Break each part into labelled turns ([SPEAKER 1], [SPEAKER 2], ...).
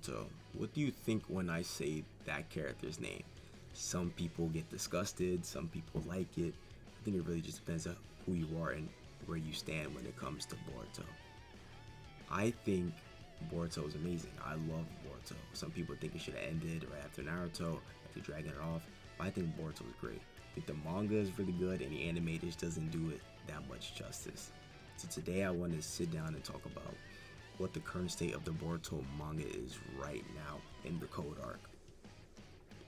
[SPEAKER 1] Boruto. What do you think when I say that character's name? Some people get disgusted, some people like it. I think it really just depends on who you are and where you stand when it comes to Boruto. I think Boruto is amazing. I love Boruto. Some people think it should have ended right after Naruto, after dragging it off. But I think Boruto is great. I think the manga is really good and the anime just doesn't do it that much justice. So today I want to sit down and talk about what the current state of the Boruto manga is right now in the Code arc.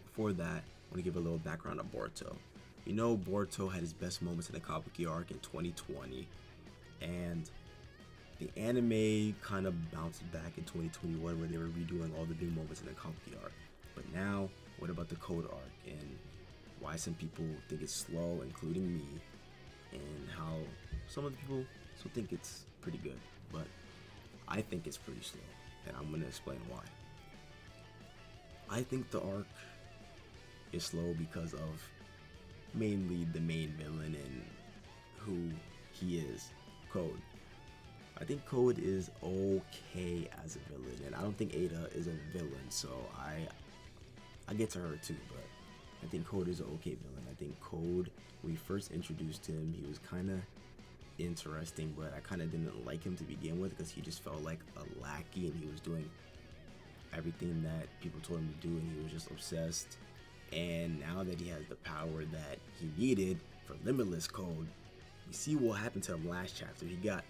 [SPEAKER 1] Before that, I want to give a little background on Boruto. You know, Boruto had his best moments in the Kabuki arc in 2020, and the anime kind of bounced back in 2021 where they were redoing all the big moments in the Kabuki arc. But now, what about the Code arc and why some people think it's slow, including me, and how some of the people still think it's pretty good, but I think it's pretty slow, and I'm going to explain why. I think the arc is slow because of mainly the main villain and who he is, Code. I think Code is okay as a villain, and I don't think Ada is a villain, so I get to her too, but I think Code is an okay villain. I think Code, when we first introduced him, he was kind of interesting, but I kind of didn't like him to begin with because he just felt like a lackey and he was doing everything that people told him to do and he was just obsessed. And now that he has the power that he needed for Limitless Code, we see what happened to him last chapter. He got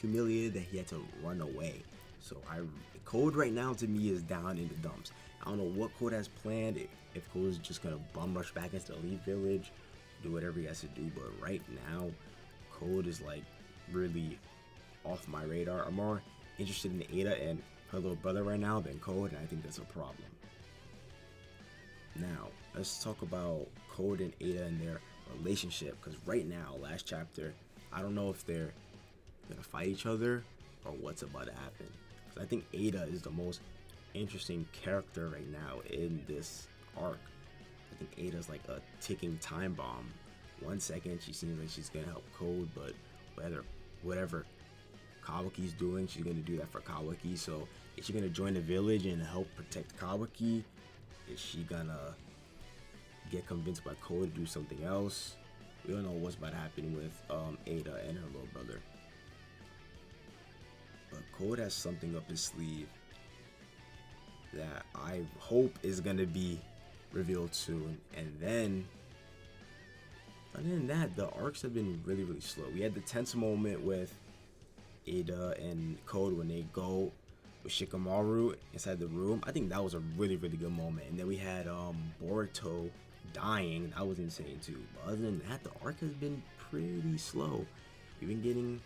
[SPEAKER 1] humiliated that he had to run away. So Code right now to me is down in the dumps. I don't know what Code has planned, if Code is just gonna bum rush back into the Elite Village, do whatever he has to do, but right now Code is like really off my radar. I'm more interested in Ada and her little brother right now than Code, and I think that's a problem. Now, let's talk about Code and Ada and their relationship, because right now, last chapter, I don't know if they're gonna fight each other or what's about to happen. Because I think Ada is the most interesting character right now in this arc. I think Ada's like a ticking time bomb. 1 second she seems like she's gonna help Code, but whatever Kawaki's doing, she's gonna do that for Kawaki. So is she gonna join the village and help protect Kawaki? Is she gonna get convinced by Code to do something else? We don't know what's about to happen with Ada and her little brother. But Code has something up his sleeve that I hope is gonna be revealed soon. And then, other than that, the arcs have been really, really slow. We had the tense moment with Ada and Code when they go with Shikamaru inside the room. I think that was a really, really good moment. And then we had Boruto dying. That was insane too. But other than that, the arc has been pretty slow. We've been getting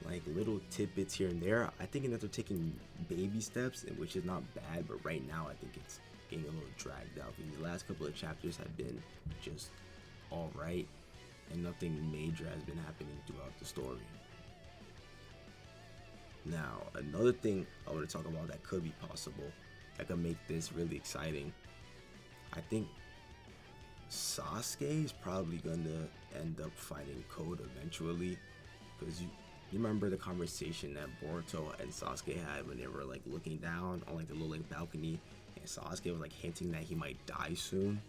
[SPEAKER 1] like little tidbits here and there. I think that they're taking baby steps, which is not bad, but right now I think it's getting a little dragged out. These last couple of chapters have been just alright, and nothing major has been happening throughout the story. Now, another thing I want to talk about that could be possible, that could make this really exciting. I think Sasuke is probably going to end up fighting Code eventually, because you remember the conversation that Boruto and Sasuke had when they were like looking down on like the little like balcony, and Sasuke was like hinting that he might die soon.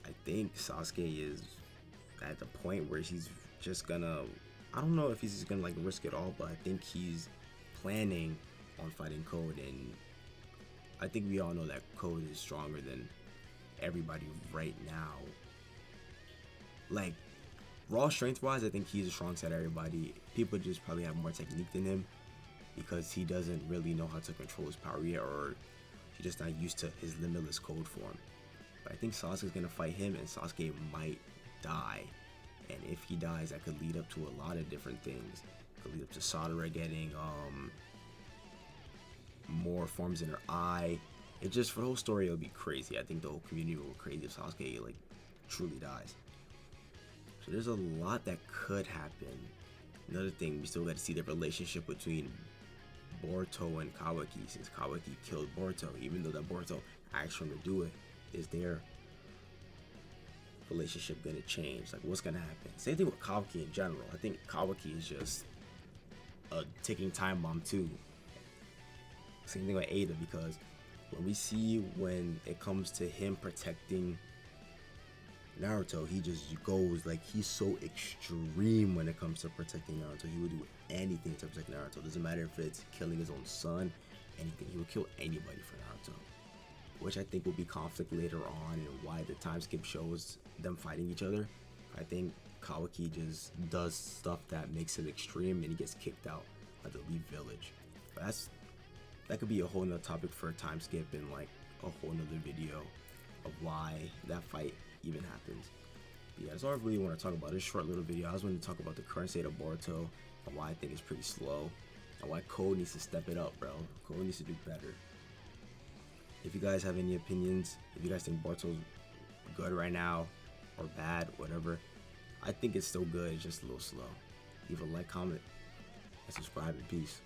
[SPEAKER 1] I think Sasuke is at the point where he's just gonna, I don't know if he's just gonna like risk it all, but I think he's planning on fighting Code, and I think we all know that Code is stronger than everybody right now. Like raw strength wise, I think he's the strongest out of everybody. People just probably have more technique than him because he doesn't really know how to control his power yet, or he's just not used to his limitless Code form. But I think Sasuke's gonna fight him, and Sasuke might die. And if he dies, that could lead up to a lot of different things. It could lead up to Sadara getting more forms in her eye. It just, for the whole story, it'll be crazy. I think the whole community will go crazy if Sasuke like truly dies. So there's a lot that could happen. Another thing, we still got to see the relationship between Boruto and Kawaki, since Kawaki killed Boruto. Even though that Boruto asked him to do it, is their relationship gonna change? Like, what's gonna happen? Same thing with Kawaki in general. I think Kawaki is just a ticking time bomb too. Same thing with Ada, because when we see when it comes to him protecting Naruto, he just goes like he's so extreme when it comes to protecting Naruto. He would do anything to protect Naruto. Doesn't matter if it's killing his own son, anything. He would kill anybody for Naruto, which I think will be conflict later on and why the time skip shows them fighting each other. I think Kawaki just does stuff that makes him extreme and he gets kicked out of the Leaf Village. But that could be a whole nother topic for a time skip and like a whole nother video of why that fight even happens. But yeah, that's all I really want to talk about. This short little video. I was going to talk about the current state of Boruto and why I think it's pretty slow and why Code needs to step it up, bro. Code needs to do better. If you guys have any opinions, if you guys think Boruto's good right now or bad, whatever, I think it's still good. It's just a little slow. Leave a like, comment, and subscribe, and peace.